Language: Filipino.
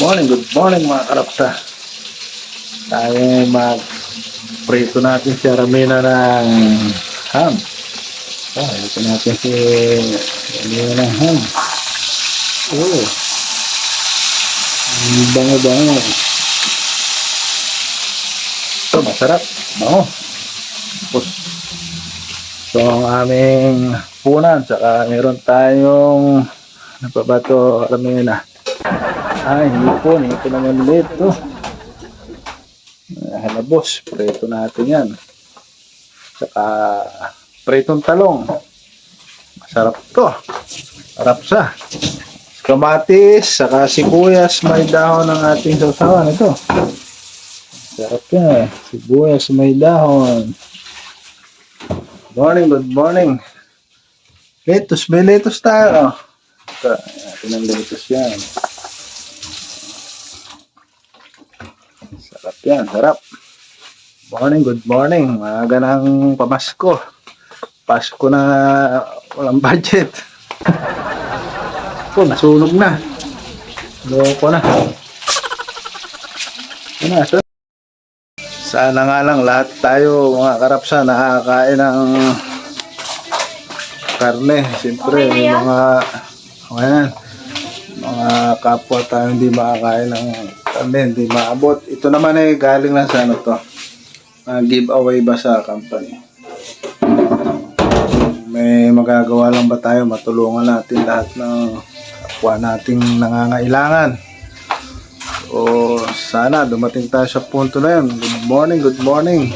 Good morning mga karapta. Tayo mag-prito natin si Aramina ng ham. Ito natin si Aramina ng ham. Oh, bango-bango. Ito, masarap. Bango. Tapos, ito ang aming punan. Saka meron tayong ano pa ba ito, Aramina? Hipon naman ulit ito. Halabos, preto natin yan. Saka pretong talong. Masarap to. Sarap sa. Kamatis, saka sibuyas, may dahon ng ating sausawan. Ito. Sarap yan. Sibuyas, may dahon. Good morning. Lettuce, may lettuce tayo. Ito, natin ang lettuce yan. Sarap yan, sarap. Good morning. Maaga ng pamasko. Pasko na walang budget. Nasunog na. Loko na. Sana nga lang lahat tayo mga karapsa nakakain ng karne. Siyempre may mga kapwa tayo hindi makakain ng karne, hindi maabot. Ito naman ay galing lang sa ano to, giveaway ba sa company. May magagawa lang ba tayo, matulungan natin lahat ng kapwa nating nangangailangan. O sana dumating tayo sa punto na yun. Good morning.